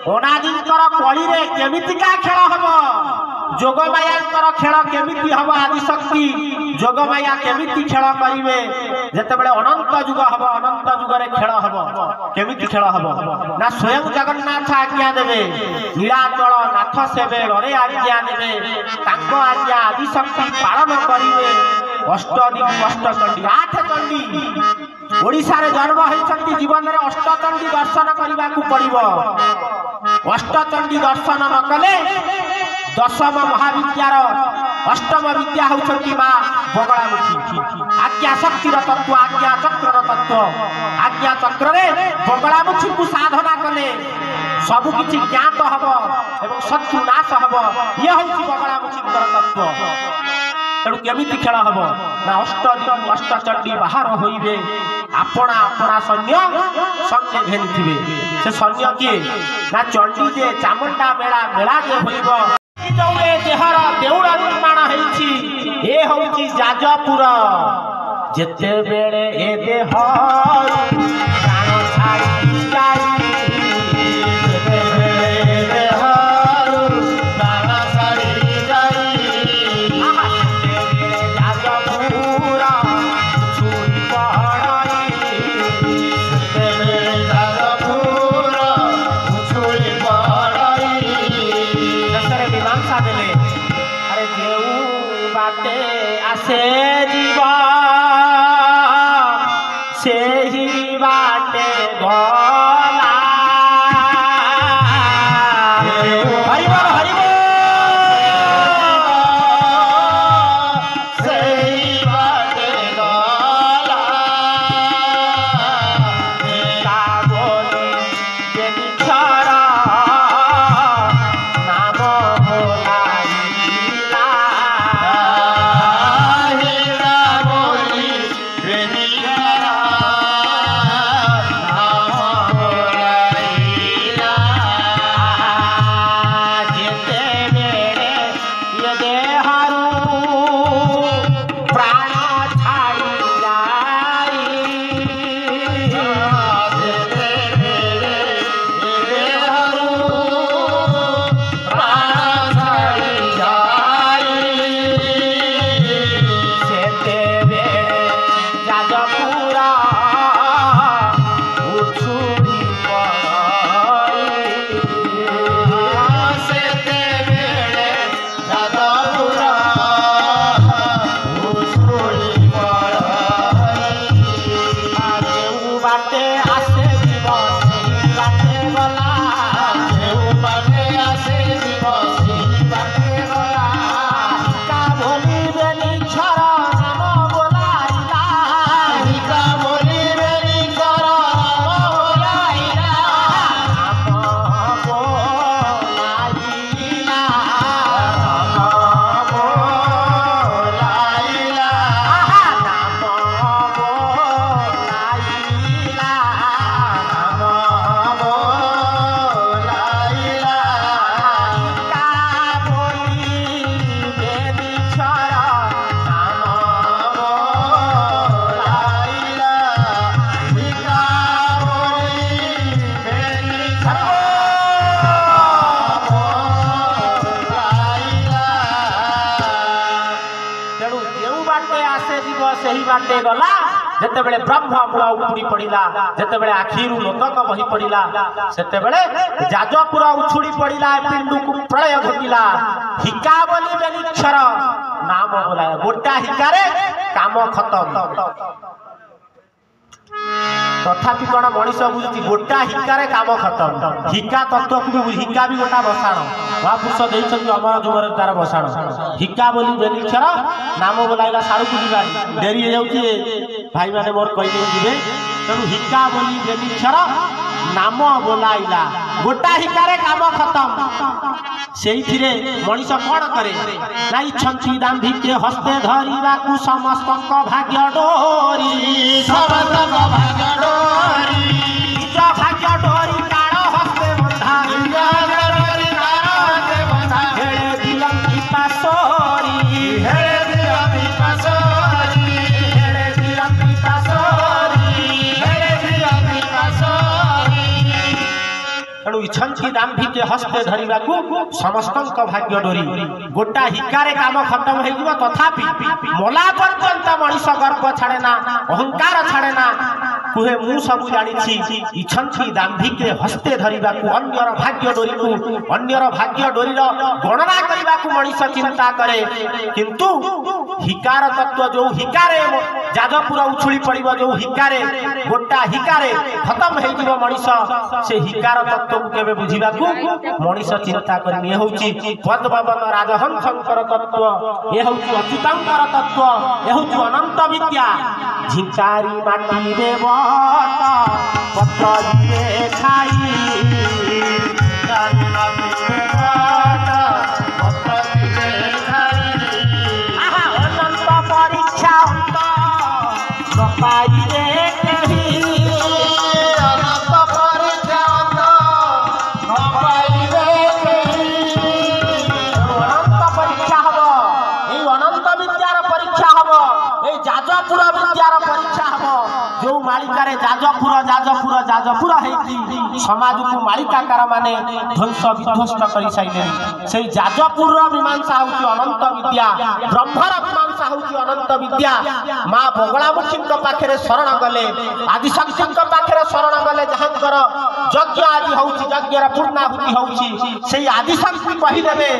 अनादिकर कली केमितिका खेल हम जोगमाया खेल केमिति हम आदिशक्ति जोगमाया केमिति खेल करेंगे जितेबाला अनंत जुग हम अनंत जुगरे खेल हम केमिति खेल हम ना स्वयं जगन्नाथ आज्ञा देवे नीलाचल नाथ सेवे रे आज्ञा देवे आज्ञा आदिशक्ति पालन करेंगे अष्टदिन अष्टचंडी 8 चंडी ओडिशा रे जन्म होइछंती जीवन में अष्टचंडी दर्शन करने को पड़िबो अष्टचंडी दर्शन न कले दशम महाविद्यार अष्टम विद्या होउछंती मां बगलामुखी आज्ञा शक्तिर तत्व आज्ञा चक्र तत्व आज्ञा चक्र रे बगलामुखी को साधना कले सब किछि ज्ञात हबो एवं शत्रु नाश हबो ये होउछि बगलामुखी तत्व तेणु केमिति खेल हम ना अष्टदिन अष्टचंडी बाहर होइबे आपना आपना सैन्य संगे घेनिथिबे से सैन्य किए ना चंडी जे चामुंडा मेला मेला जे होइबो जौरे देहर देउड़ा निर्माण हेछि ए होउछि जाजपुर जेते बेले ए देह प्राण छाड़ी जाई जेते बेले देह प्राण छाड़ी जाई से जीवा से ही बाटे गला हरिबोल हरिबोल से ही बाटे गला का बोली के निछरा नाम भोला राजा बाटे गला जेतेबेले ब्रह्म मूल उछुड़ी पड़िला जेतेबेले आखिरु लोतक बही पड़िला सेतेबेले जाजपुर उछुड़ी पड़िला पिंडु को प्रलय घटिला हिका बोली बेलिक्षर नाम बोला गोटा हिकारे काम खत्म तथापि कौन मनीष बुझुची गोटा हिकार काम खत्म हिका तत्व को भी हिका भी गोटा बसाण महापुरुष देइछथि अमर जुमर तार बसाण हिका बोली बेलिक्षर नाम बोलाइला सारू को जीवा डेरी हो जाउची भाई माने मोर कहि दिबे तेणु हिका बोली बेलिक्षर नाम बोलाइला गोटा हिकारे काम खत्म सेइथिरे मनीष कोन करे नाई छंची दांधी के हस्ते धरिबा को समस्त भाग्य डोरी समस्त भाग्य डोरी जो भाग्य डोरी काळ हस्ते बंधा डोरी काळ हस्ते बंधा हेळे दिलम की पासोरी हेळे दिलम की पासोरी हेळे दिलम की पासोरी हेळे दिलम की पासोरी तेणु इच्छंती दांभी के हस्ते धरिबा को समस्त भाग्य डोरी गोटा हिकारे काम खत्म हो जीव तथापि मोला पर्यंत मनीष गर्व छाड़े ना अहंकार छाड़े ना कुहे मु सब जानी इच्छंती दांभी के हस्ते धरिबा को अन्यर भाग्य डोरी को अन्यर भाग्य डोरी गणना करबा को मनीष चिंता करे किंतु हिकार तत्व जो हिकारे जाजपुर उछुड़ी पड़िबो जो हिकारे गोटा हिकारे खत्म हो जीव मनीष से हिकार तत्व को केबे बुझिबा को मनीष चिंता करनी होउची पद्मवन राजहंसंकर तत्व ए होउची अच्युतंकर तत्व ए होउची अनंत विद्या झिंकारी माटी रे बट पत्र दिए खाई झिंकारी माटी रे बट पत्र दिए खाई आहा अनंत परीक्षा अंत नपाई रे केही अनंत परीक्षा अंत नपाई रे केही अनंत परीक्षा हबो ए अनंत विद्यार परीक्षा हबो ए जाजपुर विद्यार परीक्षा हबो जो मालिकारे जाजपुर जाजपुर जाजपुर हेकी समाज को मालिकाकार माने ध्वंस विध्वस्त करि साइलेनी सेई जाजपुर मीमांसा होची अनंत विद्या ब्रह्मर मीमांसा होची अनंत विद्या मां बगलामुखी पाखरे शरण गले आदि शक्ति पाखरे शरण गले जहांकर यज्ञ आदि होची यज्ञर पूर्णाहुति होची सेई आदि शक्ति कहि देबे